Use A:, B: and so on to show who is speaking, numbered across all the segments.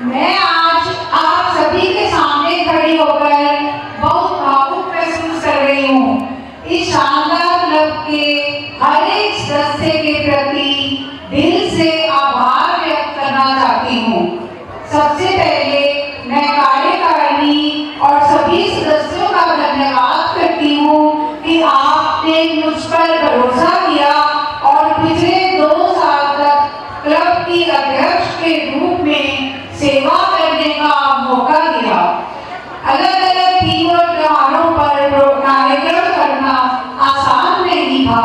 A: मैं आज आप सभी के सामने खड़ी होकर बहुत भावुक महसूस कर रही हूँ। इस शानदार क्लब के हर एक सदस्य के प्रति दिल से आभार व्यक्त करना चाहती हूँ। सबसे पहले मैं कार्यकारिणी और सभी सदस्यों का धन्यवाद करती हूँ कि आपने मुझ पर भरोसा किया और पिछले 2 साल तक क्लब की अध्यक्ष के रूप में सेवा करने का मौका दिया। अलग अलग थीम और त्योहारों पर कार्यक्रम करना आसान नहीं था।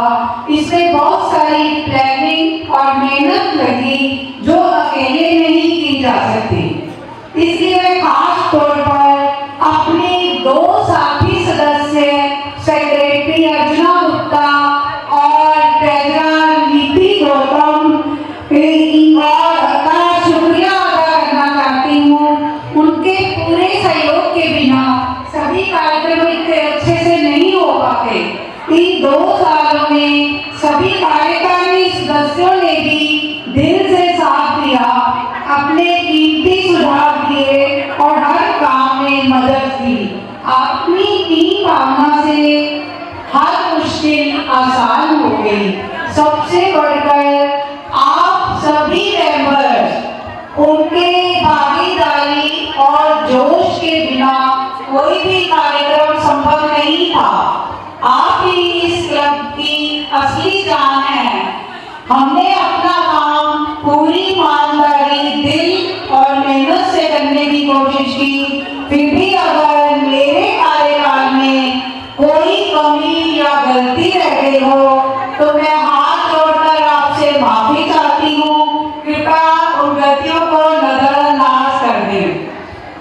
A: इसमें बहुत सारी प्लानिंग और मेहनत लगी जो अकेले नहीं की जा सकती। इसलिए मैं खास तौर पर अपने 2 साथी सदस्य सेक्रेटरी अर्चना गुप्ता और ट्रेजरर नीति गौतम का शुक्रिया अदा करना चाहती हूँ। उनके पूरे सहयोग के बिना सभी कार्यक्रम इतने अच्छे से नहीं हो पाते। इन 2 सालों में सभी कार्यकारिणी सदस्यों ने भी दिल से साथ दिया, अपने कीमती सुझाव दिए और हर काम में मदद की। अपनी टीम भावना से हर मुश्किल आसान हो गई। सबसे बढ़कर आप सभी मेंबर्स, उनके भागीदारी और जोश के बिना कोई भी कार्यक्रम संभव नहीं था। आप ही इस क्लब की असली जान है। हमने अपना काम पूरी ईमानदारी, दिल और मेहनत से करने की कोशिश की। फिर भी अगर मेरे कार्यकाल में कोई कमी या गलती रह गई हो तो मैं हाथ जोड़कर आपसे माफी चाहती हूँ। कृपया उन गलतियों को नजरअंदाज कर दें।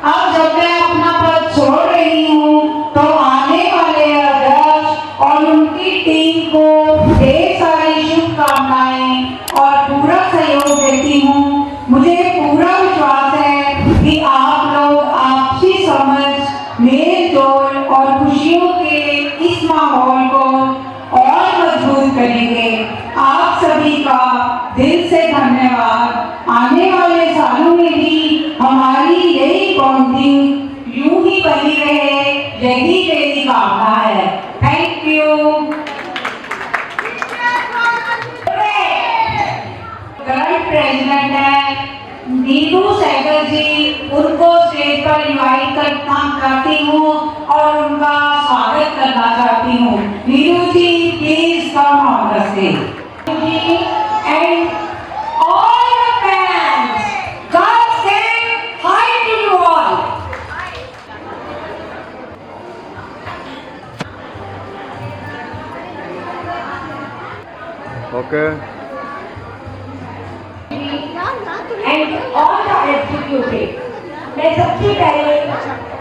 A: अब जब मैं अपना पद छोड़ रही हूँ तो आने वाले अध्यक्ष और उनकी टीम को ढेर सारी शुभकामनाएं और पूरा सहयोग देती हूँ। मुझे पूरा विश्वास है कि आप लोग आपसी समझ, मेल जोल और खुशियों के इस माहौल को और मजबूत करेंगे। आप सभी का दिल से धन्यवाद। आने वाले सालों में भी हमारी यही बॉन्डिंग यूं ही बनी रहे, यही मेरी कामना है। Thank you. करंट प्रेसिडेंट है नीरू सहगल जी, उनको स्टेज पर इनवाइट करना चाहती हूँ और उनका स्वागत करना चाहती हूँ। Neeru ji, please come on the stage. And all the fans, god said hi to you all.
B: Okay.
A: And all the executive, मैं सबसे पहले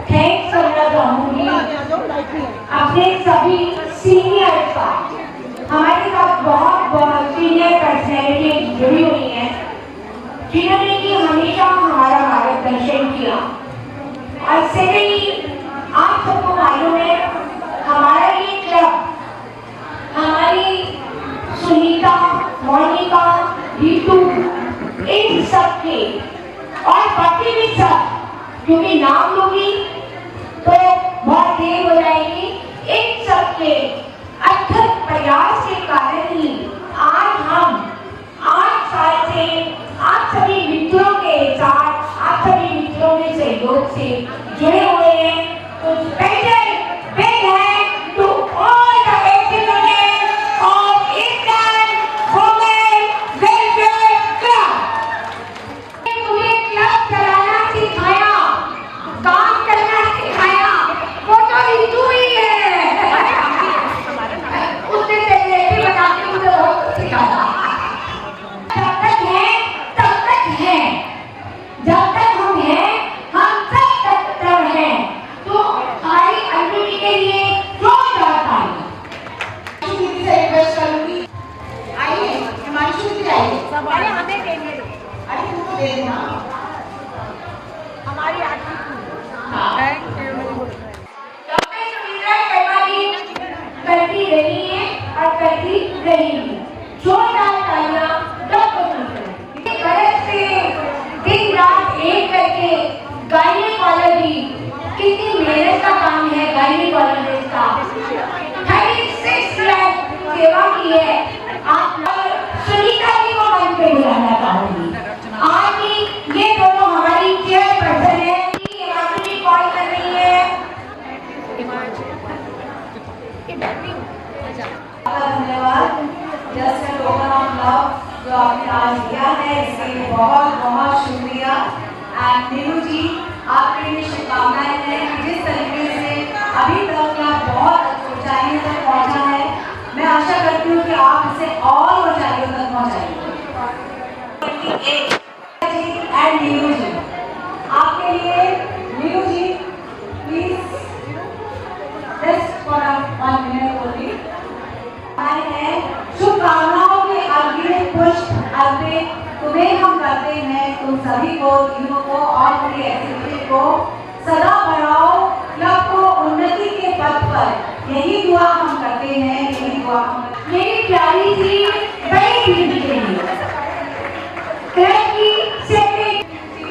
A: थैंक्स करना चाहूंगी अपने सभी सीनियर का। हमारे साथ बहुत सीनियर पर्सनैलिटी जुड़ी हुई हैं जिन्होंने कि हमेशा हमारा मार्गदर्शन किया। और सेकेंडली, आप सबको मालूम है हमारा ये क्लब, हमारी सुनीता, मोनिका, रीतू, इन सब के और बाकी भी सब, क्योंकि नाम लूंगी तो बहुत देर हो जाएगी, इन सब के अथक प्रयास के कारण ही आज हम 8 साल से आप सभी मित्रों के साथ, आप सभी मित्रों के सहयोग से जुड़े हुए हैं। तो special big hand to all the executives of eastern women welfare club. मुझे क्लब चलाना सिखाया, काम करना सिखाया, वो तो रीतू ही है। उसने सेक्रेटरी बनाते मुझे बहुत सिखाया। जब तक है तब तक है, जब तक हम हैं हम सब तक हैं।
B: आपने आज दिया है, इसके लिए बहुत बहुत शुक्रिया। एंड नीलू जी, आपके लिए शुभकामनाएं हैं कि जिस तरीके से अभी तक आप बहुत ऊंचाइयों तक पहुंचा है, मैं आशा करती हूँ कि आप इसे और ऊंचाइयों तक पहुंचाएंगे। एंड नीलू जी, आपके लिए Neelu ji please just for 1 minute only है। शुभकामनाओं के अग्रिम पुष्प अर्पित तुम्हें हम करते हैं, तुम सभी को, तीनों को और पूरी एक्टिविटी को सदा बढ़ाओ, क्लब को उन्नति के पथ पर, यही दुआ हम करते हैं, यही दुआ हम।
A: मेरी प्यारी सी बड़ी दीदी के लिए क्लब की सेक्रेटरी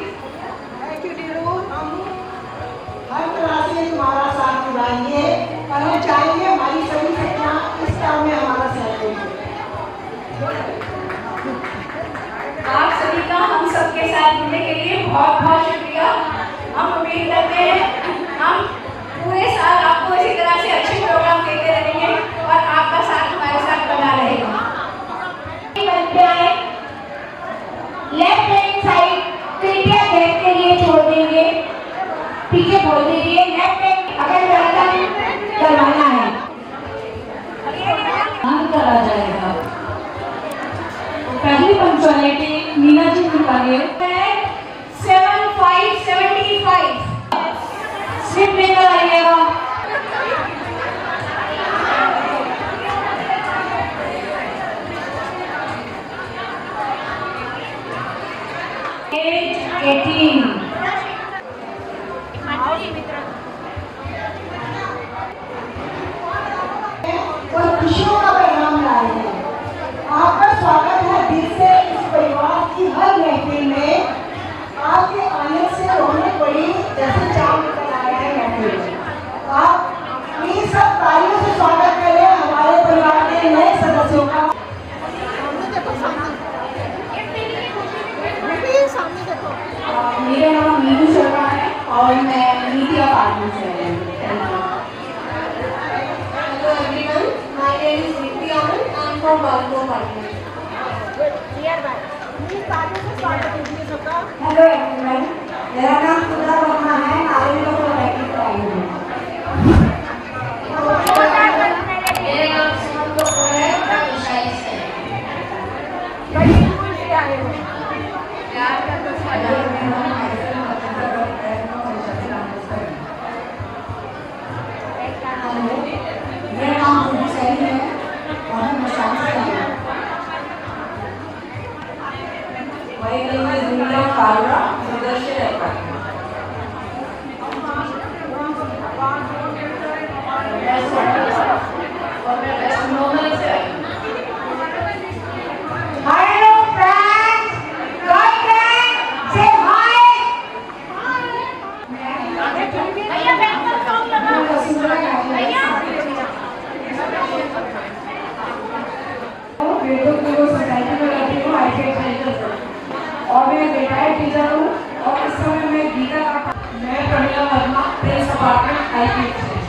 C: हर तरह से तुम्हारा साथ निभाएंगे और हम चाहेंगे हमारी सभी सपना इस काम में हमारा सहयोग हो।
B: आप सभी का हम सबके साथ जुड़ने के लिए बहुत बहुत शुक्रिया। हम उम्मीद करते हैं हम पूरे साल आपको इसी तरह से अच्छे प्रोग्राम देते रहेंगे और आपका साथ हमारे साथ बना रहेगा।
A: लेफ्ट हैंड साइड कृपया गेट के लिए छोड़ देंगे, पीछे बोल दीजिए लेफ्ट हैंड अगर वेलकम करवाना है करा जाएगा। पहली पंक्चुअलिटी मीना जी निकालिए
B: 7575
A: स्लिप लेकर आइएगा। एज 18
C: और खुशियों का पैगाम लाए हैं। आपका स्वागत है दिल से इस परिवार की हर महफिल में। आपके आने से रोने पड़ी जैसे चांद निकल आया है महफिल में। आप प्लीज सब तालियों से स्वागत करें हमारे परिवार के नए सदस्यों का।
A: मेरा नाम मीनू शर्मा है और मैं मीडिया पार्टनर से हूँ।
C: Hello everyone, my name is Niti Aman. I am from Balco Partners.
A: Hello everyone, मेरा नाम सुधा वर्मा है, नारेंद्र सोसाइटी से आई हूँ।
B: मेरे नाम सुमन कपूर है, मैं विशाली से।
A: मेरा नाम सुधा सैनी है और मैं मशाल से आई हूँ।
B: My name is Nila Kalra, Sudarshan Airport.
A: Hello friends, girlfriend से हाय। भैया बैक पर सॉन्ग लगा भैया। बेटों की वो सोसाइटी में रहती हूँ आईटीआई सेंटर से और मैं रिटायर्ड टीचर हूँ और इस समय मैं गीता का मैं Pramila Verma press apartment ITI centre.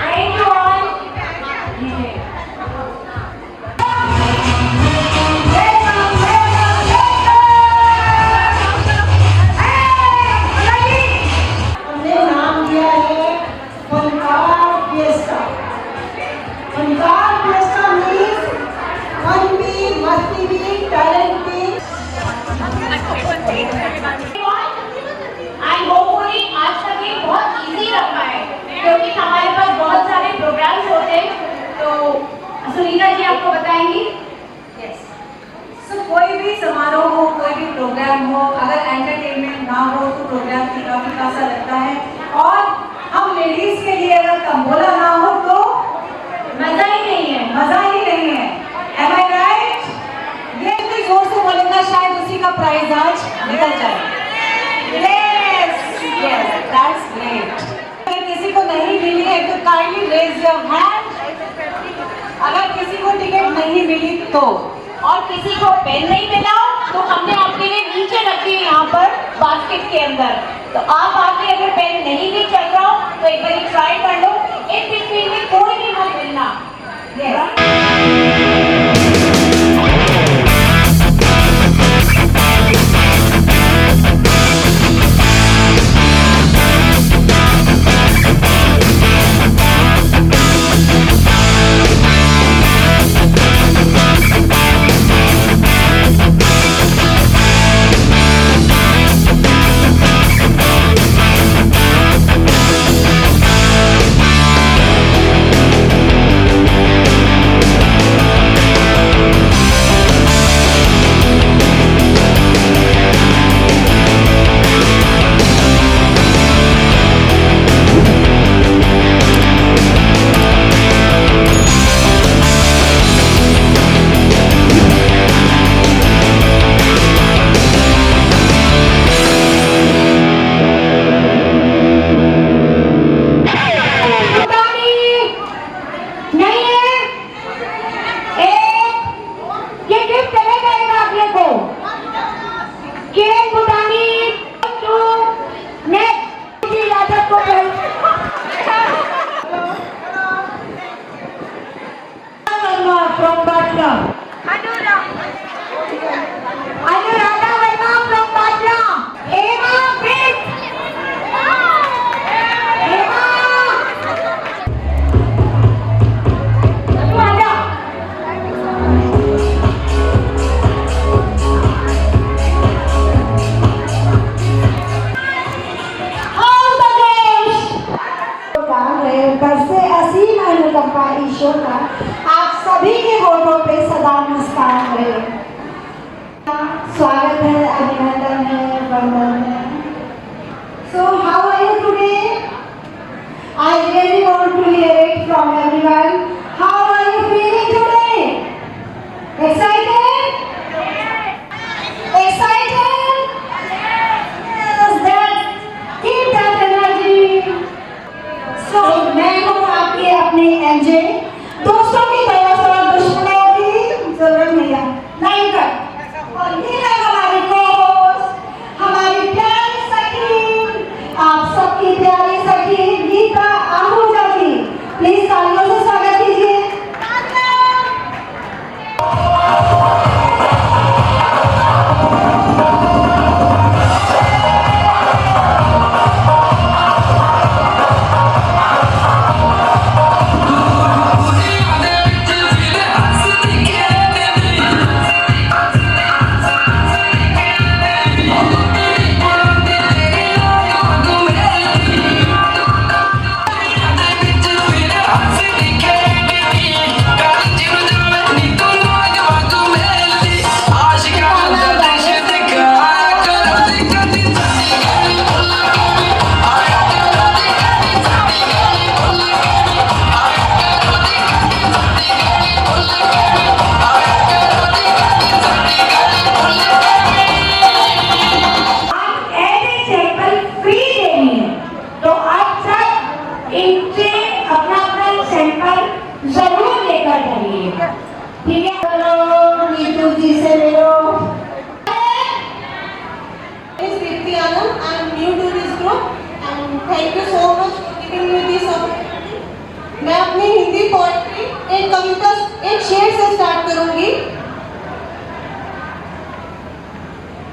A: Thank you all.
C: हमने नाम दिया है फनकार फिएस्टा। फनकार फिएस्टा मीन्स फन भी, मस्ती भी, टैलेंट भी।
A: एंड होपफुली आज का दिन बहुत इजी रखा है क्योंकि हमारे पास बहुत सारे प्रोग्राम्स होते हैं। तो सुनीता जी आपको बताएंगी।
B: So, कोई भी समारोह हो, कोई भी प्रोग्राम हो, अगर एंटरटेनमेंट ना हो तो प्रोग्राम फीका फीका सा लगता है। और हम लेडीज के लिए अगर तंबोला ना हो तो
A: मजा ही नहीं है।
B: मजा ही नहीं है। Am I right? ये कोई जोर से बोलेगा शायद उसी का प्राइज आज निकल जाए। Yes, yes, that's great. अगर किसी को नहीं मिली है तो काइंडली रेज योर हैंड। अगर किसी को टिकट नहीं मिली तो,
A: और किसी को पेन नहीं मिला तो हमने आपके लिए नीचे रखी है यहाँ पर बास्केट के अंदर। तो आप आके अगर पेन नहीं भी चल रहा हो तो एक बार ट्राई कर लो। इन बिटवीन में कोई भी मत मिलना।
B: yes.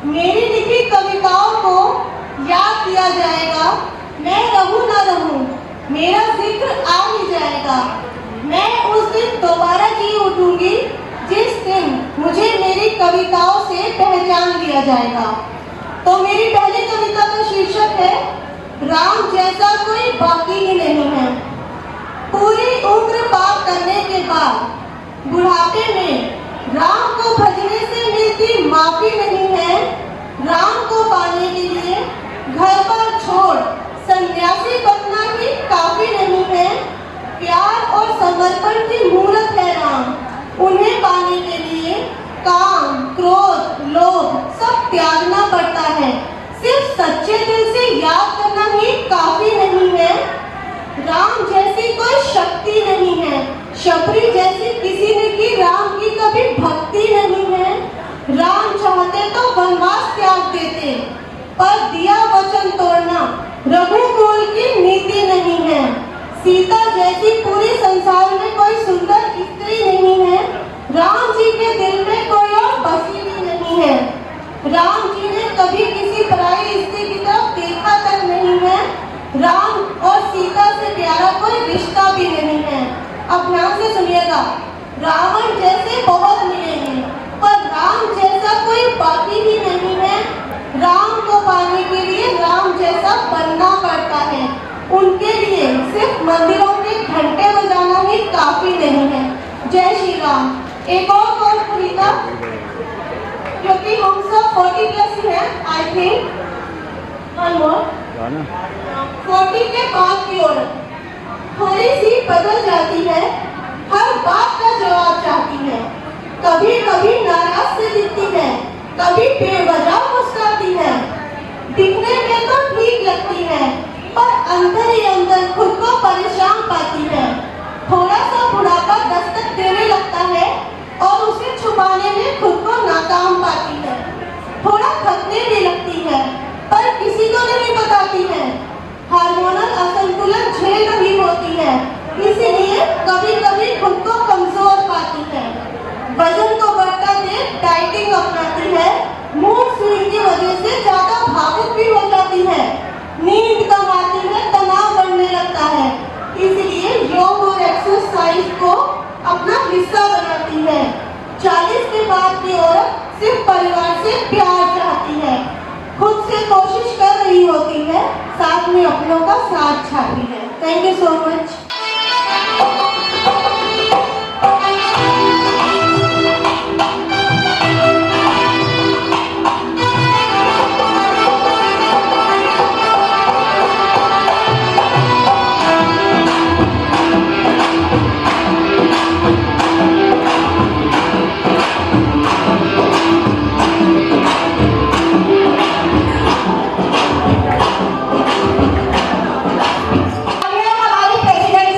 C: मेरी लिखी कविताओं को याद किया जाएगा। मैं रहूं ना रहूं, मेरा जिक्र आ ही जाएगा। मैं उस दिन दोबारा जी उठूंगी जिस दिन मुझे मेरी कविताओं से पहचान लिया जाएगा। तो मेरी पहली कविता का शीर्षक है राम जैसा कोई बाकी ही नहीं है। पूरी उम्र पार करने के बाद बुढ़ापे में राम को भजने से मिलती माफी नहीं है। राम को पाने के लिए घर पर छोड़ सन्यासी बनना ही काफी नहीं है। प्यार और समर्पण की मूर्त है राम। उन्हें पाने के लिए काम, क्रोध, लोभ सब त्यागना पड़ता है। सिर्फ सच्चे दिल से याद करना ही काफी नहीं है। राम जैसी कोई शक्ति नहीं है। शबरी जैसी किसी ने की राम की कभी भक्ति नहीं है। राम चाहते तो वनवास त्याग देते, पर दिया वचन तोड़ना रघुकुल की नीति नहीं है। सीता जैसी पूरे संसार में कोई सुंदर स्त्री नहीं है। राम जी के दिल में कोई और बसी भी नहीं है। राम जी ने कभी किसी पराई स्त्री की तरफ देखा तक नहीं है। राम और सीता से प्यारा कोई रिश्ता भी नहीं है। अब ध्यान से सुनिएगा, रावण जैसे बहुत मिलेंगे पर राम जैसा कोई बाकी ही नहीं है। राम को पाने के लिए राम जैसा बनना पड़ता है। उनके लिए सिर्फ मंदिरों के घंटे बजाना ही काफी नहीं है। जय श्री राम। एक और कविता, क्योंकि हम सब 40 प्लस ही हैं, आई थिंक 40 के बाद की औरत थोड़ी सी बदल जाती है। हर बात का जवाब चाहती है। कभी कभी नाराज से दिखती है, कभी बेवजह मुस्कुराती है। दिखने में तो ठीक लगती है, पर अंदर ही अंदर खुद को परेशान पाती है। थोड़ा सा बुढ़ापा दस्तक देने लगता है और उसे छुपाने में खुद को नाकाम पाती है। थोड़ा थकने भी लगती है, पर किसी को नहीं बताती है। हार्मोनल असंतुलन झेल रही होती है, इसीलिए कभी कभी खुद को कमजोर पाती है। वजन को बढ़ता देख डाइटिंग अपनाती है। मूड स्विंग की वजह से ज्यादा भावुक भी हो जाती है। नींद कम आती है, तनाव बढ़ने लगता है, इसलिए योग और एक्सरसाइज को अपना हिस्सा बनाती है। 40 के बाद की औरत सिर्फ परिवार से प्यार चाहती है, खुद से कोशिश कर रही होती है, साथ में अपनों का साथ चाहती है। Thank you so much.
B: हमारी president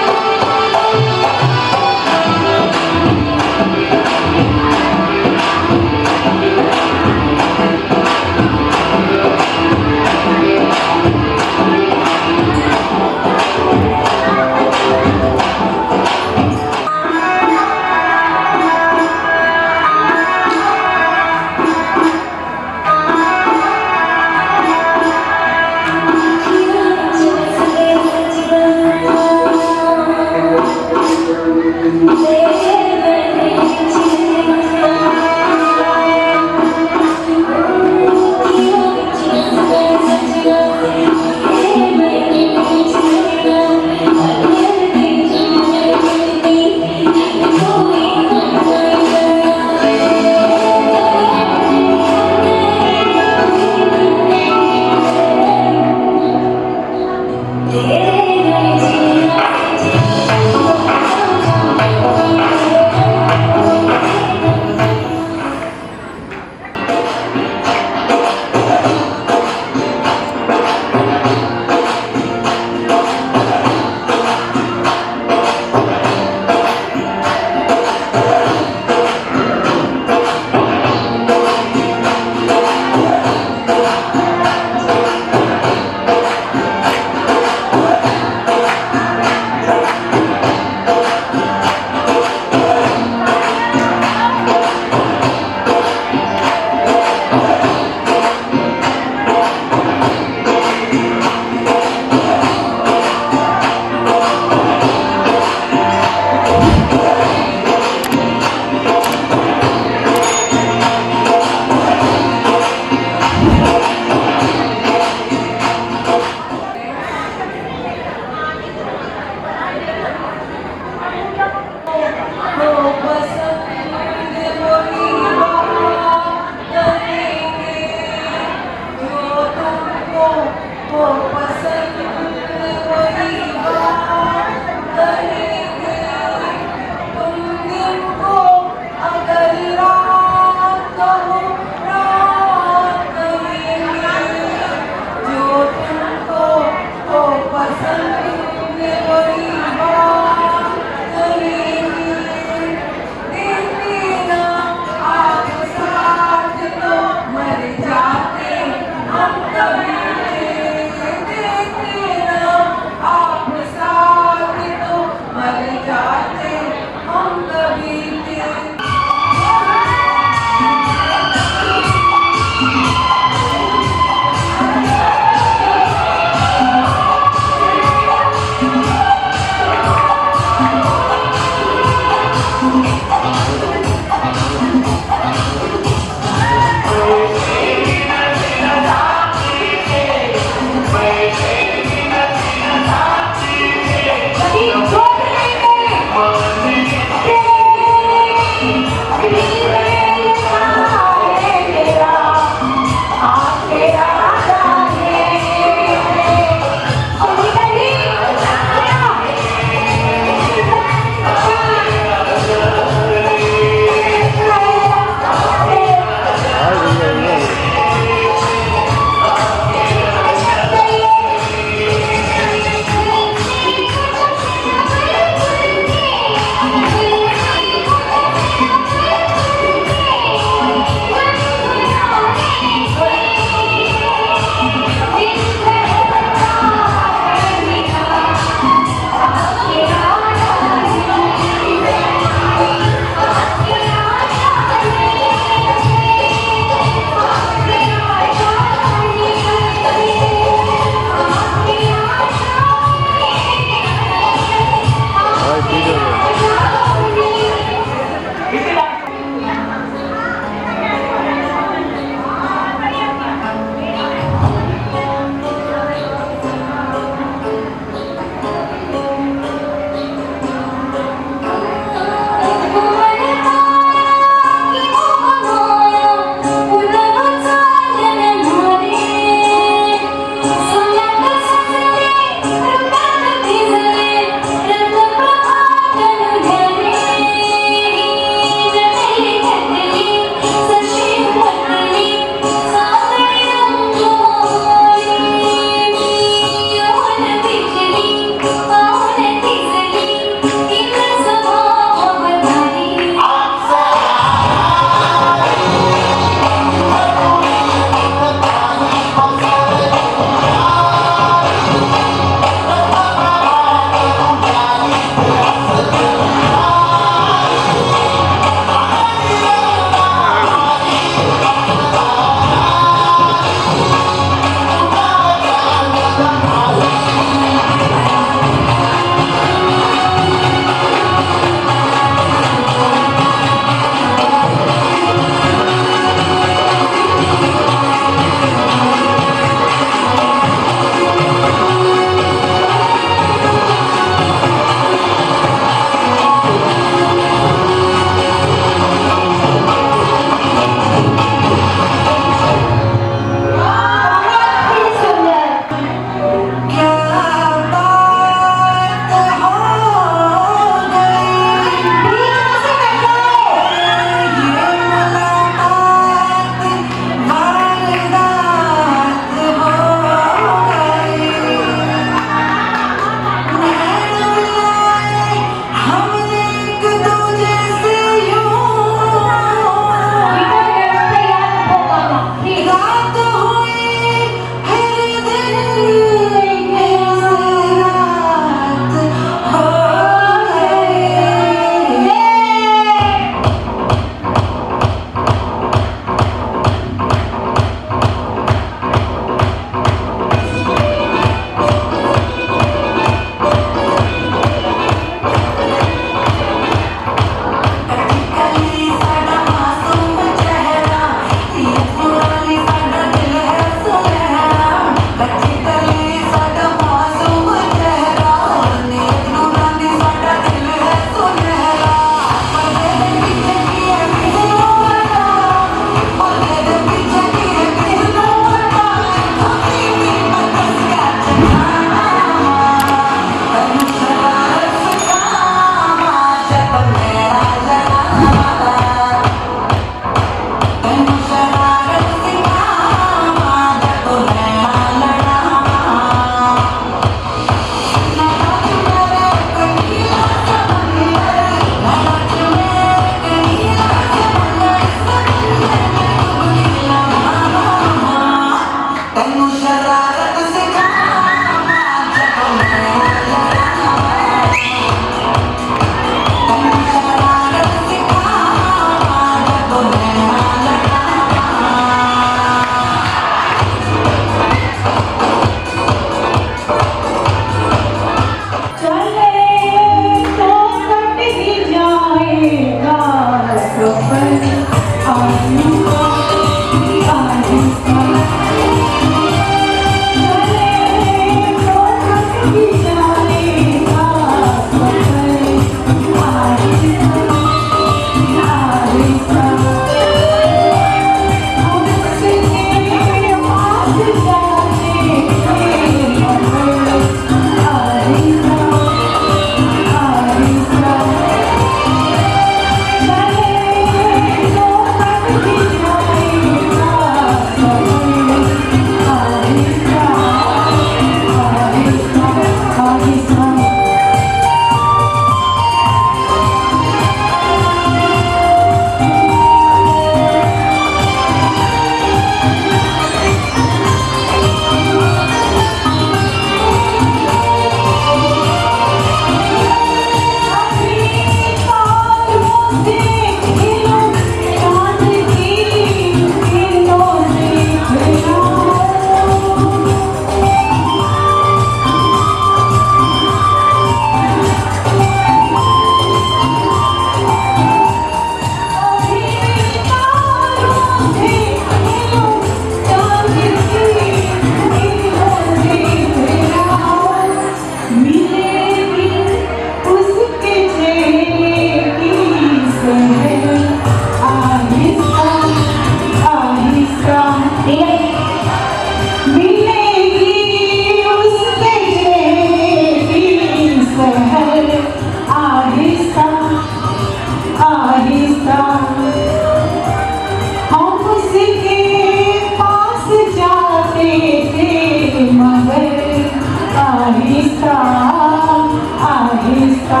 A: Aahista Aahista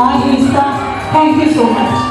A: Aahista. Thank you so much.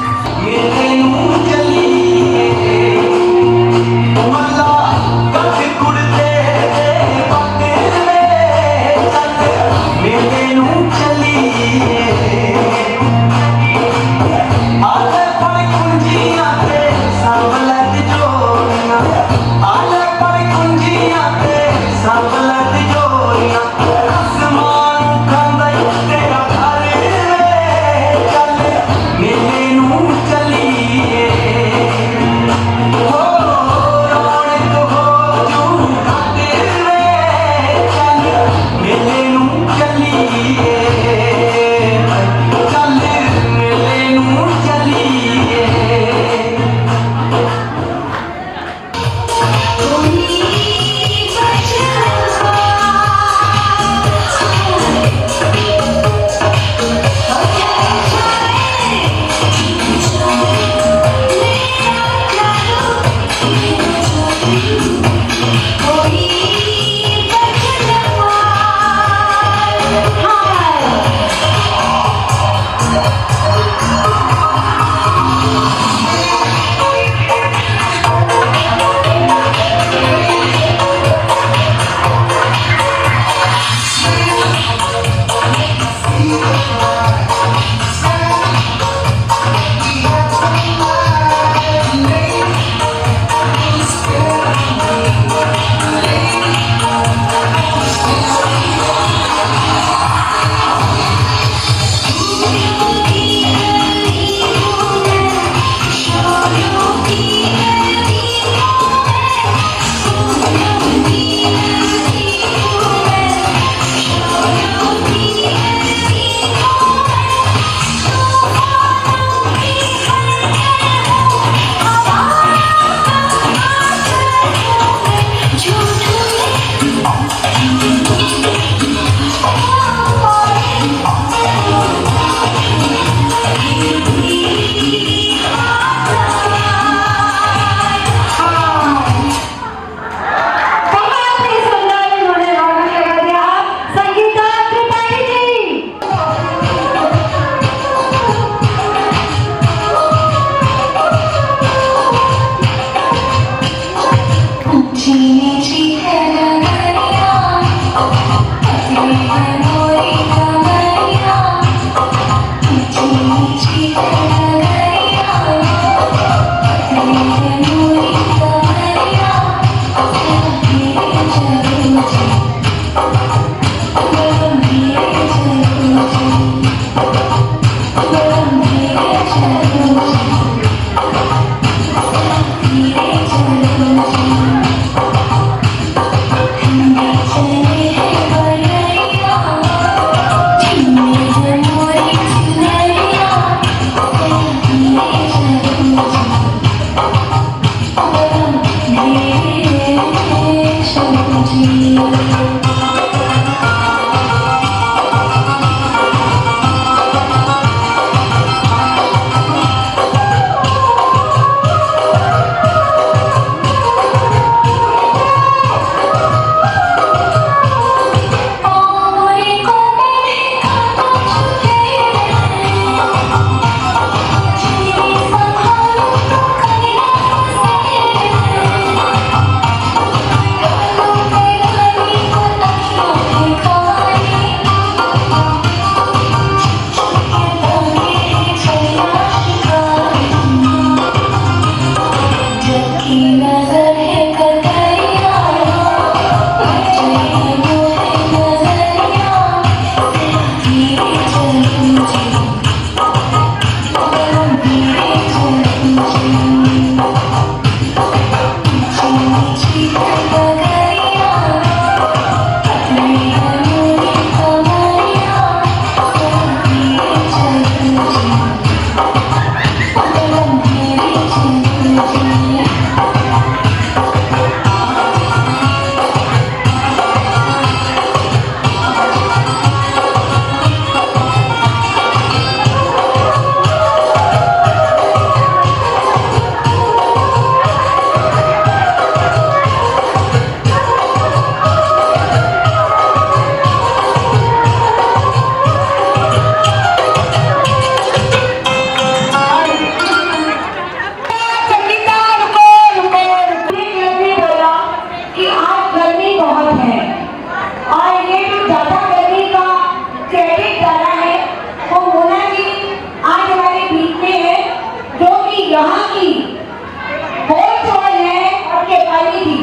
A: लगाई थी।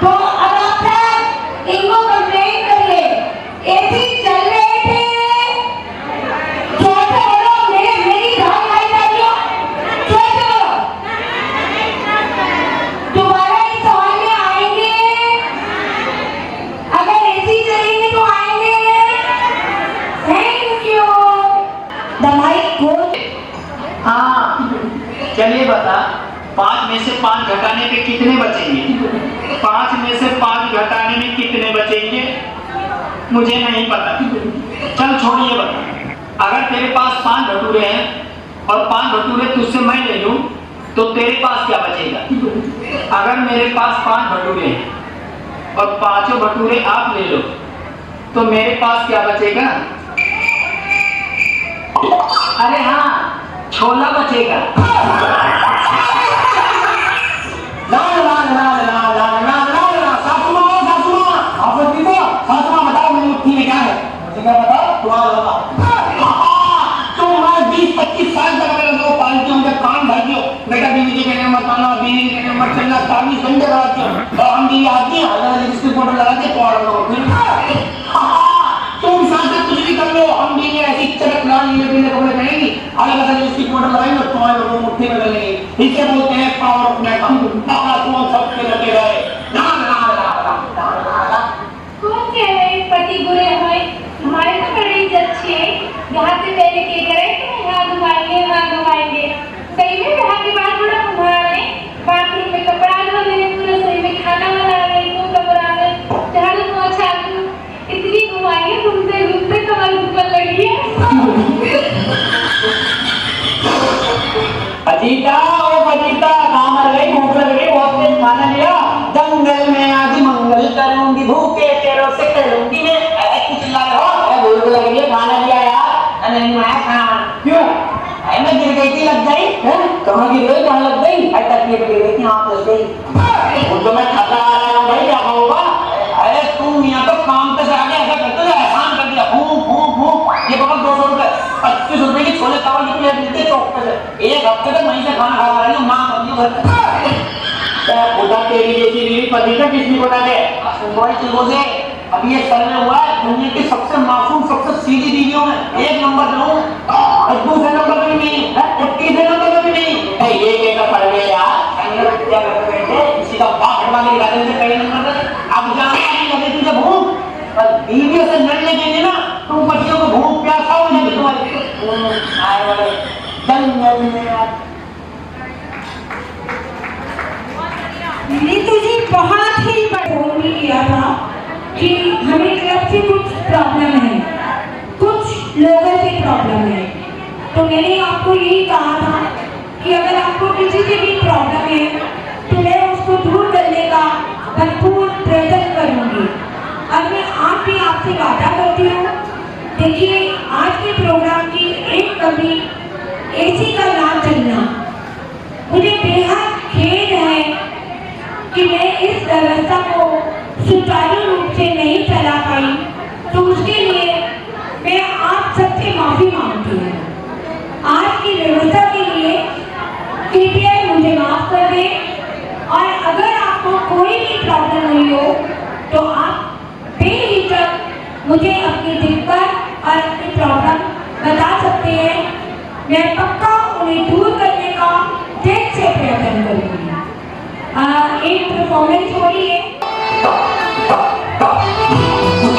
A: तो अब आप सर इनको कंप्लेंट करिए, एसी चल रहे थे। छोटे बड़ों मेरी धान आई जाइयो, छोटे बड़ों दोबारा इस हॉल में आएंगे, अगर एसी चलेंगे तो आएंगे। Thank you. The mic goes.
D: हाँ, चलिए बता, 5 में से 5 घटाने पे कितने बचेंगे? 5 में से 5 घटाने में कितने बचेंगे? मुझे नहीं पता। चल छोड़िए, बता। अगर तेरे पास 5 भटूरे हैं और 5 भटूरे तुझसे मैं ले लूं तो तेरे पास क्या बचेगा? अगर मेरे पास 5 भटूरे हैं और 5 भटूरे आप ले लो तो मेरे पास क्या बचेगा? अरे हाँ, छोला बचेगा।
E: ना ना ना ना ना ना ना सासुमा आप दीदी सासुमा बताओ मेरी मुट्ठी में क्या है? मुझे क्या बताओ, तुम्हारा बताओ। तुम मैं 20-25 साल तक मेरे लोग पालती हूँ, जब काम भर दियो बेटा बीवी के कहने मत आना, बीवी के कहने मत चलना, शादी संडे कराती हूँ और हम बीवी आती हैं अलग इसकी फोटो लगा के पौड़ लो। तुम साथ कुछ भी कर लो, हम बीवी ऐसी चटक लाल नीले पीले कपड़े पहनेंगी, अलग अलग इसकी फोटो लगाएंगे और तुम्हारे लोगों मुट्ठी में डालेंगे। इसे बोलते हैं पावर ऑफ मेकअप। तुम सबके लगे रहे।
F: कौन कह रहे हैं पति बुरे हुए? हमारे तो बड़ी इज्जत अच्छी है। यहाँ से पहले के करे तो यहाँ घुमाएंगे वहाँ घुमाएंगे। सही में यहाँ के बाद थोड़ा घुमा रहे, बाथरूम में कपड़ा धो रहे, पूरा सही में खाना बना रहे, मुँह कमरा रहे, झाड़ू पोछा इतनी घुमाएंगे, घूमते घूमते कमर ऊपर लगी है।
E: अजीता ओ अजीता, कहाँ मर गई? भूख लग गई, बहुत तेज खाना लिया। जंगल में आज मंगल करूंगी, भूखे तेरों से करूंगी मैं। कुछ चिल्ला रहे हो? भूख लग गई, खाना लिया यार। नहीं मैं खाना क्यों? मैं गिर गई थी, लग गई। कहाँ गिर गई? कहाँ लग गई? तकलीफ गिर गई थी, आँख लग गई। वो तो मैं थका आ रहा हूँ भाई, क्या खाऊंगा? अरे तुम यहाँ तो काम पे से आगे ऐसा करते हो, एहसान कर दिया। ये पकड़ 200 रुपए, 25 रुपए की छोले चावल की प्लेट मिलती है चौक पे से। एक हफ्ते तक वहीं से खाना खा रही हूँ, माँ कर घर पे। खुदा तेरी जैसी बीवी पति का किसने बना दे? वही चीजों से अभी ये सर्वे हुआ है, दुनिया की सबसे मासूम सबसे सीधी बीवियों में 1 नंबर लूं, और दूसरे नंबर पे भी नहीं, और तीसरे नंबर पे भी नहीं। ये कहना पड़ गया यार, क्या करते बैठे किसी का बाप हटवा के दिखाते थे पहले नंबर पे। अब जानना नहीं लगे तुझे भूख, पर बीवियों से लड़ने के लिए ना तुम पतियों को भूख प्यासा हो जाएगी तुम्हारी। आए वाले जंगल में यार।
A: नीतू जी बहुत ही फोन भी किया था कि हमें क्लब से कुछ प्रॉब्लम है, कुछ लोगों से प्रॉब्लम है। तो मैंने आपको यही कहा था कि अगर आपको किसी से भी प्रॉब्लम है तो मैं उसको दूर करने का भरपूर प्रयत्न करूंगी। और मैं आज भी आपसे वादा करती हूँ, देखिए आज के प्रोग्राम की एक कमी एसी का ना चलना। मुझे बेहद खेद है कि मैं इस व्यवस्था को सुचारू रूप से नहीं चला पाई, तो उसके लिए मैं आप सबसे माफी मांगती हूँ। आज की व्यवस्था के लिए कृपया मुझे माफ कर दें, और अगर आपको कोई भी प्रॉब्लम हुई हो तो आप बेहिचक मुझे अपनी दिक्कत और अपनी प्रॉब्लम बता सकते हैं। मैं पक्का उन्हें दूर करने का दिल से प्रयत्न करूँगी। एक परफॉर्मेंस हो रही है।
F: Thank you.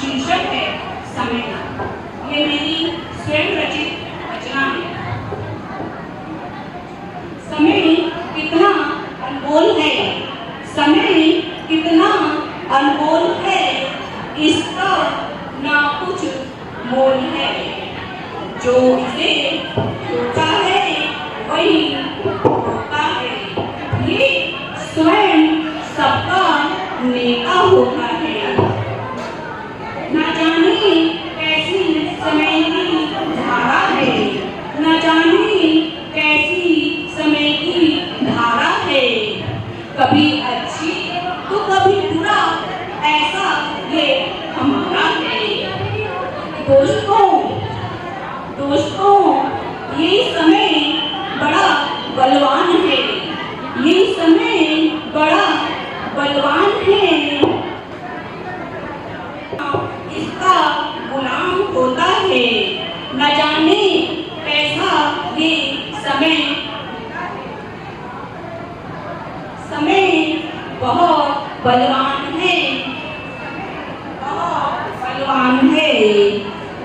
G: शीर्षक है समय। ये मेरी स्वयं रचित रचना है। समय कितना अनमोल है, समय कितना अनमोल है, इसका ना कुछ मोल है। जो इसे होता है वही होता है, ये स्वयं सबका नेता होता है। न जाने कैसी समय की धारा है, न जाने कैसी समय की धारा है, कभी अच्छी तो कभी बुरा, ऐसा ये हमारा है। दोस्तों ये समय बड़ा बलवान है, ये समय बड़ा बलवान है। इसका गुलाम होता है, न जाने कैसा ये समय बहुत बलवान है, बहुत बलवान है,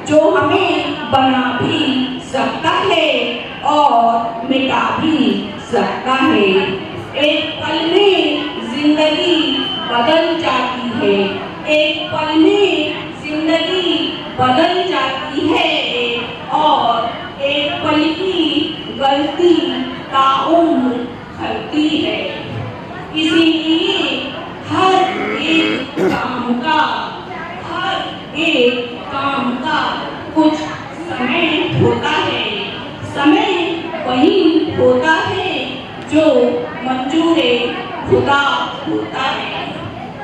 G: जो हमें बना भी सकता है और मिटा भी सकता है। एक पल में जिंदगी बदल जाती है, एक पल में जिंदगी बदल जाती है, और एक पल की गलती ताउम्र खलती है। इसीलिए हर एक काम का कुछ समय होता है। समय वही होता है जो मंजूरे खुदा होता है।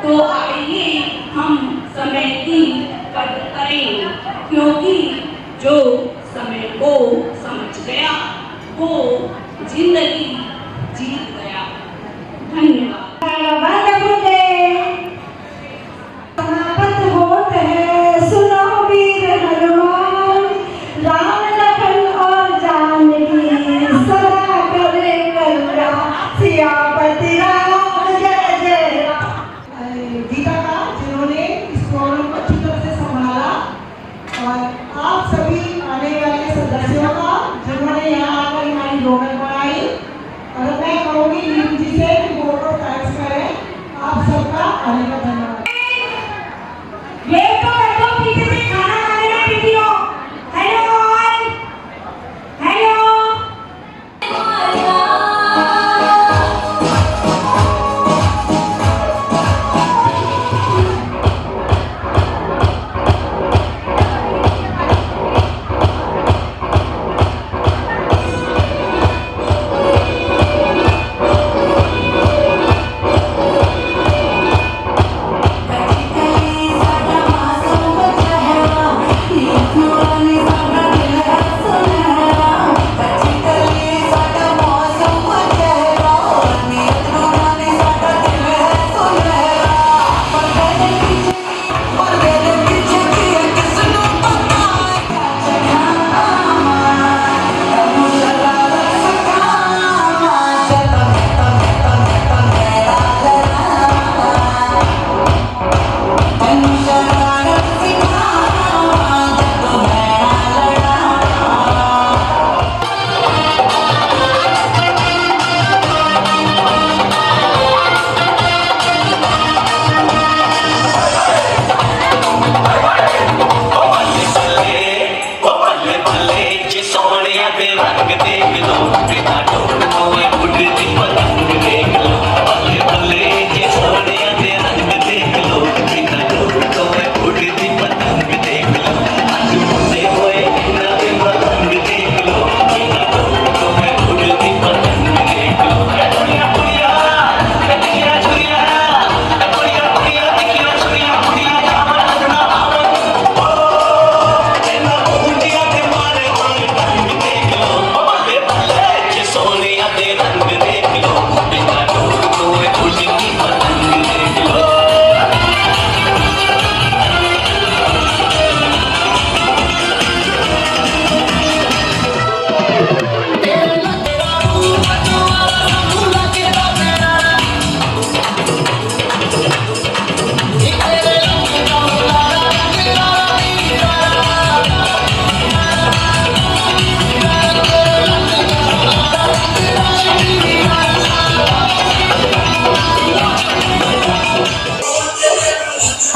G: तो आइए हम समय की कदर करें, क्योंकि जो समय को समझ गया वो जिंदगी जीत गया। धन्यवाद।
C: समाप्त होते हैं, सुनो वीर हनुमान, राम लखन और जानकी सदा करे कल्याण, सियापति राम जय जय राम। गीता का जिन्होंने इस प्रोग्राम को अच्छी तरह से संभाला, और आप सभी आने वाले सदस्यों का जिन्होंने यहाँ आकर हमारी रोगन बनाई,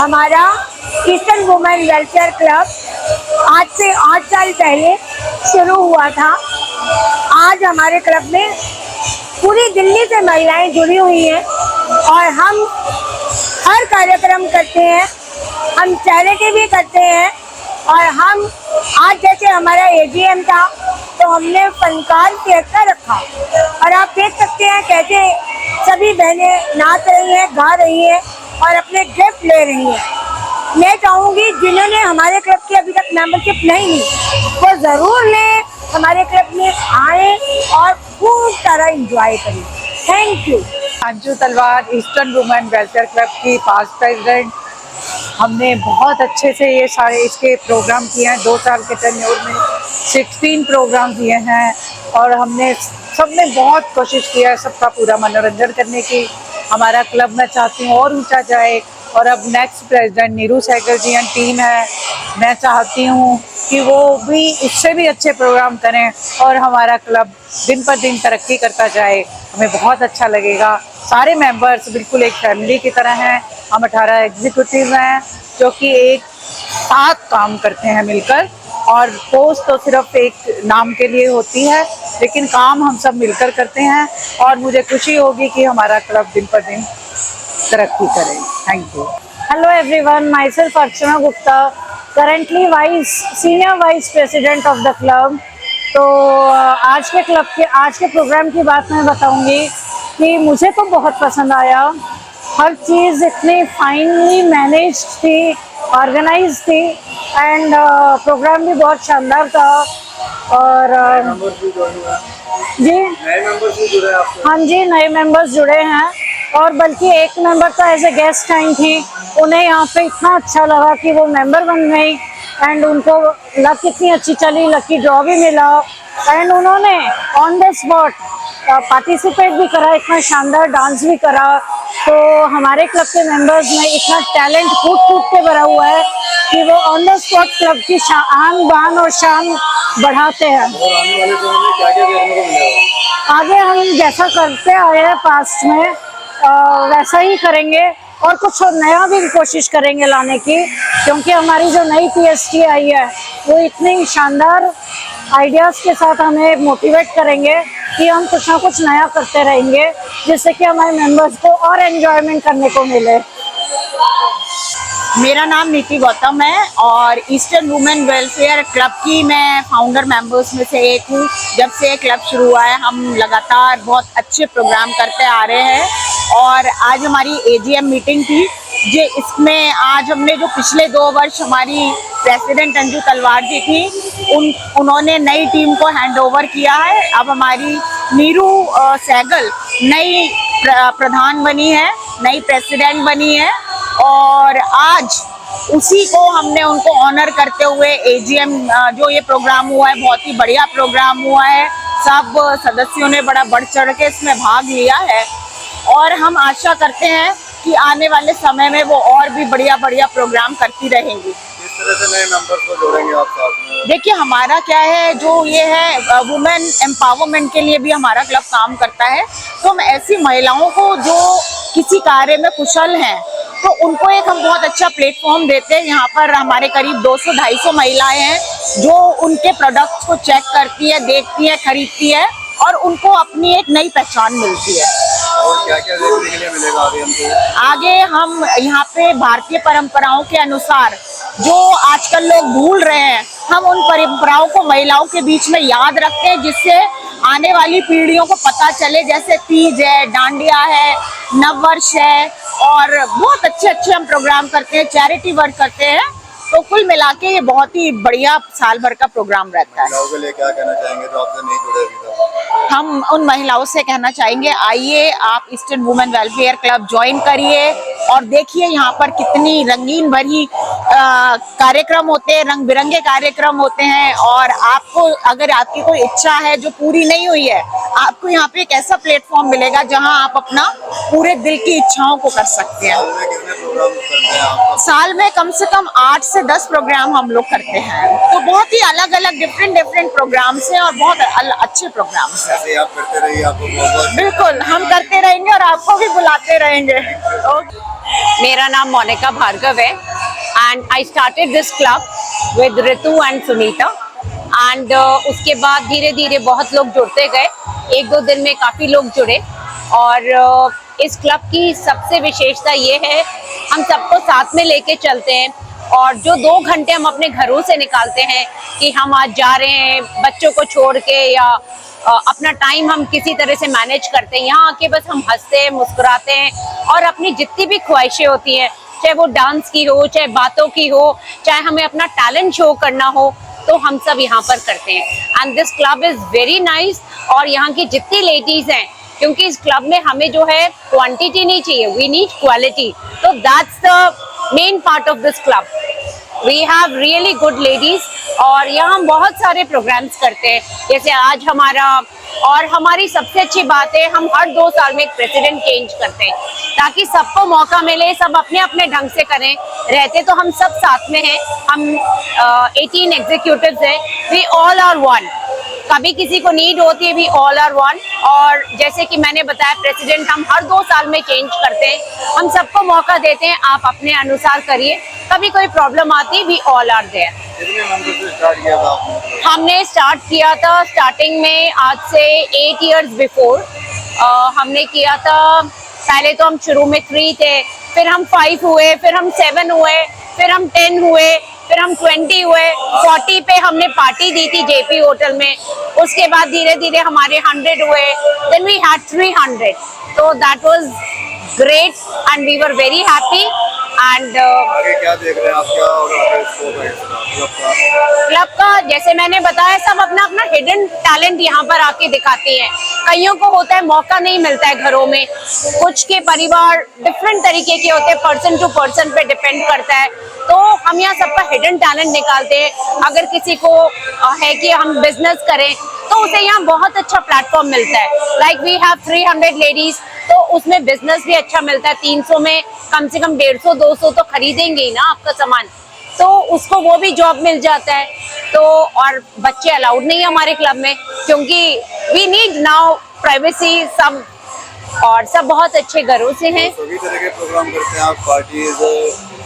H: हमारा ईस्टर्न वुमेन वेलफेयर क्लब आज से 8 साल पहले शुरू हुआ था। आज हमारे क्लब में पूरी दिल्ली से महिलाएं जुड़ी हुई हैं और हम हर कार्यक्रम करते हैं, हम चैरिटी भी करते हैं। और हम आज जैसे हमारा एजीएम था तो हमने फनकार थिएटर रखा और आप देख सकते हैं कैसे सभी बहनें नाच रही हैं, गा रही हैं और अपने गिफ्ट ले रही हैं। मैं चाहूँगी जिन्होंने हमारे क्लब की अभी तक मेंबरशिप नहीं ली वो ज़रूर लें, हमारे क्लब में आए और खूब सारा एंजॉय करें। Thank you.
I: Anju Talwar, eastern women welfare club की पास्ट प्रेसिडेंट। हमने बहुत अच्छे से ये सारे इसके प्रोग्राम किए हैं। 2 साल के टेन्योर में 16 प्रोग्राम किए हैं और हमने सबने बहुत कोशिश किया है सबका पूरा मनोरंजन करने की। हमारा क्लब मैं चाहती हूँ और ऊंचा जाए और अब next president Neeru Sehgal ji and team है, मैं चाहती हूँ कि वो भी इससे भी अच्छे प्रोग्राम करें और हमारा क्लब दिन पर दिन तरक्की करता जाए। हमें बहुत अच्छा लगेगा। सारे मेंबर्स बिल्कुल एक फैमिली की तरह हैं। हम 18 एग्जीक्यूटिव हैं जो कि एक साथ काम करते हैं मिलकर, और पोस्ट तो सिर्फ एक नाम के लिए होती है लेकिन काम हम सब मिलकर करते हैं और मुझे खुशी होगी कि हमारा क्लब दिन पर दिन तरक्की करे। Thank you.
H: Hello everyone, my self Archana Gupta, currently senior vice president of the club. तो आज के प्रोग्राम की बात मैं बताऊंगी कि मुझे तो बहुत पसंद आया। हर चीज़ इतनी फाइनली मैनेज थी, ऑर्गेनाइज थी एंड प्रोग्राम भी बहुत शानदार था। और जी नए मेंबर्स भी जुड़े आपको? हाँ जी, नए मेंबर्स जुड़े हैं और बल्कि एक मेंबर तो एज ए गेस्ट आई थी, उन्हें यहाँ पे इतना अच्छा लगा कि वो मेंबर बन गई एंड उनको लक इतनी अच्छी चली, लकी ड्रॉ भी मिला एंड उन्होंने ऑन द स्पॉट पार्टिसिपेट भी करा, इतना शानदार डांस भी करा। तो हमारे क्लब के मेंबर्स में इतना टैलेंट कूट के भरा हुआ है कि वो ऑन द स्पॉट क्लब की आन बान और शान बढ़ाते हैं। और आने वाले समय में क्या-क्या देखने को मिलेगा? आगे हम जैसा करते आए हैं पास्ट में वैसा ही करेंगे और कुछ नया भी कोशिश करेंगे लाने की, क्योंकि हमारी जो नई पीएसटी आई है वो इतनी शानदार आइडियाज़ के साथ हमें मोटिवेट करेंगे कि हम कुछ ना कुछ नया करते रहेंगे जिससे कि हमारे मेंबर्स को और एंजॉयमेंट करने को मिले।
E: मेरा नाम नीति गौतम है और ईस्टर्न वुमेन वेलफेयर क्लब की मैं फाउंडर मेंबर्स में से एक हूँ। जब से क्लब शुरू हुआ है हम लगातार बहुत अच्छे प्रोग्राम करते आ रहे हैं और आज हमारी एजीएम मीटिंग थी इसमें आज हमने जो पिछले 2 वर्ष हमारी प्रेसिडेंट अंजू तलवार जी थी उन्होंने नई टीम को हैंड ओवर किया है। अब हमारी नीरू सहगल नई प्रधान बनी है, नई प्रेसिडेंट बनी है और आज उसी को हमने उनको ऑनर करते हुए एजीएम जो ये प्रोग्राम हुआ है बहुत ही बढ़िया प्रोग्राम हुआ है। सब सदस्यों ने बड़ा बढ़ चढ़ के इसमें भाग लिया है और हम आशा करते हैं कि आने वाले समय में वो और भी बढ़िया प्रोग्राम करती रहेंगी।
J: किस तरह से नए मेंबर्स को जोड़ेंगे आप साथ में?
E: देखिए हमारा क्या है, जो ये है वुमेन एम्पावरमेंट के लिए भी हमारा क्लब काम करता है। तो हम ऐसी महिलाओं को जो किसी कार्य में कुशल हैं तो उनको एक हम बहुत अच्छा प्लेटफॉर्म देते हैं। यहाँ पर हमारे करीब 200-250 महिलाएं हैं जो उनके प्रोडक्ट्स को चेक करती है, देखती है, खरीदती है और उनको अपनी एक नई पहचान मिलती है।
J: और क्या-क्या देखने के लिए मिलेगा आगे हमको?
E: आगे हम यहाँ पे भारतीय परंपराओं के अनुसार जो आजकल लोग भूल रहे हैं, हम उन परंपराओं को महिलाओं के बीच में याद रखते हैं जिससे आने वाली पीढ़ियों को पता चले। जैसे तीज है, डांडिया है, नववर्ष है और बहुत अच्छे हम प्रोग्राम करते हैं, चैरिटी वर्क करते हैं। तो कुल मिला के ये बहुत ही बढ़िया साल भर का प्रोग्राम रहता है।
J: महिलाओं के लिए क्या कहना चाहेंगे जो आपसे नहीं जुड़े अभी तक?
E: हम उन महिलाओं से कहना चाहेंगे आइए आप eastern women welfare club join करिए और देखिए यहाँ पर कितनी रंगीन भरी
K: कार्यक्रम होते हैं, रंग बिरंगे कार्यक्रम होते हैं, और आपको अगर आपकी कोई इच्छा है जो पूरी नहीं हुई है, आपको यहाँ पे एक ऐसा प्लेटफॉर्म मिलेगा जहाँ आप अपना पूरे दिल की इच्छाओं को कर सकते हैं। साल में कम से कम 8 से 10 प्रोग्राम हम लोग करते हैं, तो बहुत ही अलग अलग डिफरेंट प्रोग्राम्स हैं और बहुत अच्छे प्रोग्राम्स हैं।
J: ऐसे आप करते रहिए, आपको बहुत
K: बिल्कुल, हम करते रहेंगे और आपको भी बुलाते रहेंगे।
L: मेरा नाम मोनिका भार्गव है and I started this club with Ritu and Sunita and उसके बाद धीरे धीरे बहुत लोग जुड़ते गए। 1-2 दिन में काफ़ी लोग जुड़े और इस क्लब की सबसे विशेषता ये है, हम सबको साथ में लेके चलते हैं और जो 2 घंटे हम अपने घरों से निकालते हैं कि हम आज जा रहे हैं बच्चों को छोड़ के या अपना टाइम हम किसी तरह से मैनेज करते हैं, यहाँ आके बस हम हंसते हैं, मुस्कुराते हैं और अपनी जितनी भी ख्वाहिशें होती हैं, चाहे वो डांस की हो, चाहे बातों की हो, चाहे हमें अपना टैलेंट शो करना हो, तो हम सब यहाँ पर करते हैं। And this club is very nice. और यहाँ की जितनी लेडीज़ हैं, क्योंकि इस क्लब में हमें जो है क्वांटिटी नहीं चाहिए, वी नीड क्वालिटी, तो that's the main part of this club. We have really good ladies और यहाँ हम बहुत सारे प्रोग्राम्स करते हैं, जैसे आज हमारा, और हमारी सबसे अच्छी बात है हम हर 2 साल में एक प्रेसिडेंट चेंज करते हैं ताकि सबको मौका मिले, सब अपने अपने ढंग से करें। रहते तो हम सब साथ में हैं, हम 18 एग्जीक्यूटिव्स हैं, वी ऑल आर वन। कभी किसी को नीड होती है, वी ऑल आर वन। और जैसे कि मैंने बताया, प्रेसिडेंट हम हर 2 साल में चेंज करते हैं, हम सबको मौका देते हैं, आप अपने अनुसार करिए, कभी कोई प्रॉब्लम आती है, वी ऑल आर देयर।
J: कितने मेंबर से स्टार्ट किया था आपने?
L: हमने स्टार्ट किया था स्टार्टिंग में आज से 8 इयर्स बिफोर हमने किया था। पहले तो हम शुरू में 3 थे, फिर हम 5 हुए, फिर हम 7 हुए, फिर हम 10 हुए, फिर हम 20 हुए, 40 पे हमने पार्टी दी थी जेपी होटल में। उसके बाद धीरे धीरे हमारे 100 हुए, देन वी हैड 300, तो that was great and we were very happy. And
J: आगे क्या देख रहे हैं आप, क्या और
L: क्लब का जैसे मैंने बताया, सब अपना अपना हिडन टैलेंट यहाँ पर आके दिखाते हैं। कईयों को होता है मौका नहीं मिलता है घरों में, कुछ के परिवार डिफरेंट तरीके के होते हैं, पर्सन टू पर्सन पे डिपेंड करता है, तो हम यहाँ सबका हिडन टैलेंट निकालते हैं। अगर किसी को है कि हम बिजनेस करें तो उसे यहाँ बहुत अच्छा प्लेटफॉर्म मिलता है। लाइक वी हैव 300 लेडीज, तो उसमें बिजनेस भी अच्छा मिलता है। 300 में कम से कम 150-200 तो खरीदेंगे ही ना आपका सामान, तो उसको वो भी जॉब मिल जाता है। तो और बच्चे अलाउड नहीं है हमारे क्लब में, क्योंकि वी नीड नाउ प्राइवेसी सब, और सब बहुत अच्छे घरों से हैं।
J: सभी तरह के प्रोग्राम करते हैं आप, पार्टीज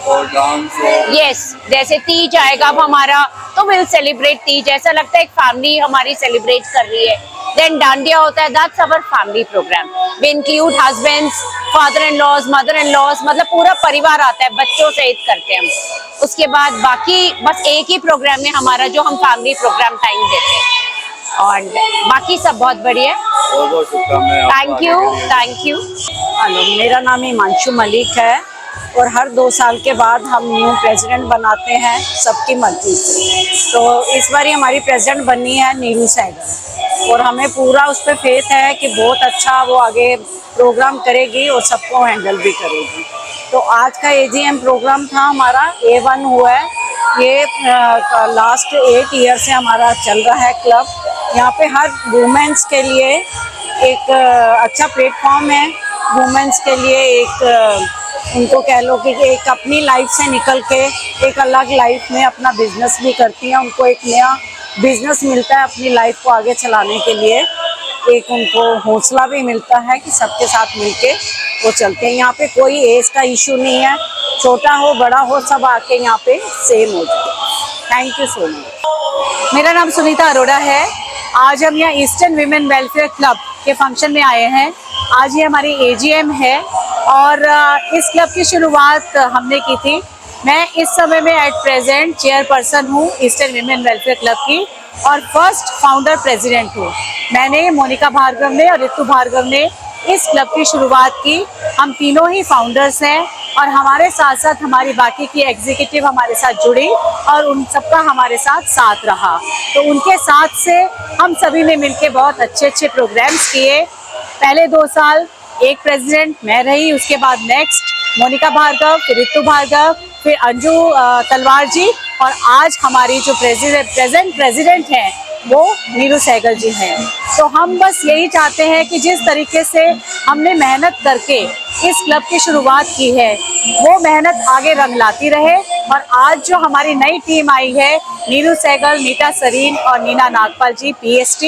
J: और डांस?
L: यस, जैसे तीज आएगा अब हमारा, तो विल सेलिब्रेट तीज, ऐसा लगता है एक फैमिली हमारी सेलिब्रेट कर रही है। देन डांडिया होता है, that's our family programme, we include husbands, father in laws, mother in laws, मतलब पूरा परिवार आता है, बच्चों सहित करते हैं हम। उसके बाद बाकी बस एक ही प्रोग्राम है हमारा जो हम फैमिली प्रोग्राम टाइम देते हैं, और बाकी सब बहुत बढ़िया।
J: बहुत बहुत शुभकामनाएं।
L: Thank you.
H: हेलो, मेरा नाम हिमांशु मलिक है और हर 2 साल के बाद हम न्यू प्रेसिडेंट बनाते हैं सबकी मर्जी से। तो इस बार हमारी प्रेसिडेंट बनी है नीरू सहगल और हमें पूरा उस पर फेथ है कि बहुत अच्छा वो आगे प्रोग्राम करेगी और सबको हैंडल भी करेगी। तो आज का AGM प्रोग्राम था हमारा, A1 हुआ है, ये लास्ट 8 ईयर से हमारा चल रहा है क्लब। यहाँ पे हर वुमेंस के लिए एक अच्छा प्लेटफॉर्म है, वुमेंस के लिए एक उनको कह लो कि एक अपनी लाइफ से निकल के एक अलग लाइफ में अपना बिजनेस भी करती हैं, उनको एक नया बिजनेस मिलता है अपनी लाइफ को आगे चलाने के लिए, एक उनको हौसला भी मिलता है कि सबके साथ मिलके वो चलते हैं। यहाँ पे कोई एज का इशू नहीं है, छोटा हो बड़ा हो सब आके यहाँ पे सेम हो जाए। Thank you so much.
I: मेरा नाम सुनीता अरोड़ा है। आज हम यहाँ ईस्टर्न वीमेन वेलफेयर क्लब के फंक्शन में आए हैं। आज ये हमारी AGM है और इस क्लब की शुरुआत हमने की थी। मैं इस समय में एट प्रेजेंट चेयरपर्सन हूँ ईस्टर्न वीमेन वेलफेयर क्लब की और फर्स्ट फाउंडर प्रेसिडेंट हूँ। मैंने, मोनिका भार्गव ने और ऋतु भार्गव ने इस क्लब की शुरुआत की। हम तीनों ही फाउंडर्स हैं और हमारे साथ साथ हमारी बाकी की एग्जीक्यूटिव हमारे साथ जुड़ी और उन सबका हमारे साथ रहा। तो उनके साथ से हम सभी ने मिलकर बहुत अच्छे प्रोग्राम्स किए। पहले 2 साल एक प्रेसिडेंट मैं रही, उसके बाद नेक्स्ट मोनिका भार्गव, फिर ऋतु भार्गव,
H: फिर अंजू तलवार जी, और आज हमारी जो प्रेजेंट प्रेसिडेंट हैं वो नीरू सहगल जी हैं। तो हम बस यही चाहते हैं कि जिस तरीके से हमने मेहनत करके इस क्लब की शुरुआत की है वो मेहनत आगे रंग लाती रहे, और आज जो हमारी नई टीम आई है नीरू सहगल, नीता सरीन और नीना नागपाल जी PST,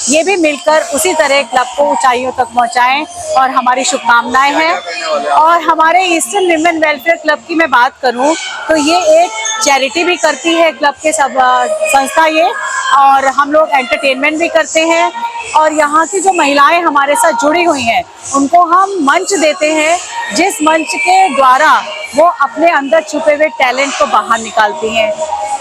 H: ये भी मिलकर उसी तरह क्लब को ऊंचाइयों तक पहुंचाएं, और हमारी शुभकामनाएं हैं। और हमारे ईस्टर्न विमेन वेलफेयर क्लब की मैं बात करूं तो ये एक चैरिटी भी करती है क्लब के सब संस्था ये, और हम लोग एंटरटेनमेंट भी करते हैं, और यहाँ की जो महिलाएं हमारे साथ जुड़ी हुई हैं उनको हम मंच देते हैं, जिस मंच के द्वारा वो अपने अंदर छुपे हुए टैलेंट को बाहर निकालती हैं।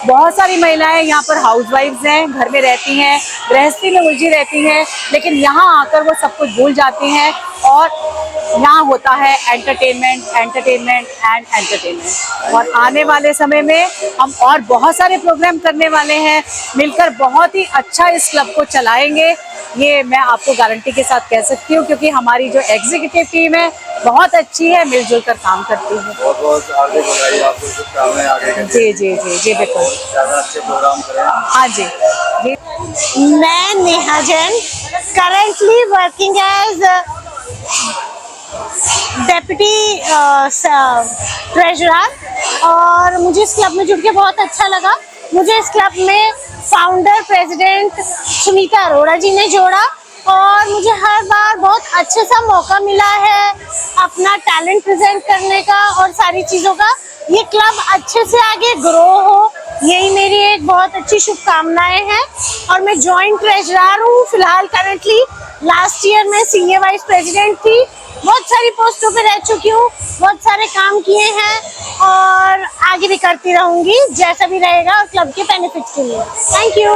H: बहुत सारी महिलाएं यहाँ पर हाउसवाइफ्स हैं, घर में रहती हैं, गृहस्थी में उलझी रहती हैं, लेकिन यहाँ आकर वो सब कुछ भूल जाती हैं, और यहाँ होता है एंटरटेनमेंट एंटरटेनमेंट एंड एंटरटेनमेंट। और आने वाले समय में हम और बहुत सारे प्रोग्राम करने वाले हैं, मिलकर बहुत ही अच्छा इस क्लब को चलाएंगे, ये मैं आपको गारंटी के साथ कह सकती हूँ, क्योंकि हमारी जो एग्जीक्यूटिव टीम है बहुत अच्छी है, मिलजुल कर काम करती है।
J: बहुत बहुत हार्दिक बधाई आपको, शुभकामनाएं आगे के
H: जी जी जी जी बिल्कुल,
J: ज़्यादा अच्छे प्रोग्राम करें।
H: हाँ जी जी।
K: मैं Neha Jain, currently working as deputy treasurer, और मुझे इस क्लब में जुड़ के बहुत अच्छा लगा। मुझे इस क्लब में फाउंडर प्रेसिडेंट सुनीता अरोड़ा जी ने जोड़ा, और मुझे हर बार बहुत अच्छे सा मौका मिला है अपना टैलेंट प्रेजेंट करने का और सारी चीज़ों का। ये क्लब अच्छे से आगे ग्रो हो, यही मेरी एक बहुत अच्छी शुभकामनाएं हैं। और मैं जॉइंट ट्रेजरर हूँ फिलहाल करेंटली। लास्ट ईयर मैं सीनियर वाइस प्रेसिडेंट थी, बहुत सारी पोस्टों पे रह चुकी हूँ, बहुत सारे काम किए हैं, और आगे भी करती रहूँगी जैसा भी रहेगा क्लब के बेनिफिट के लिए। Thank you.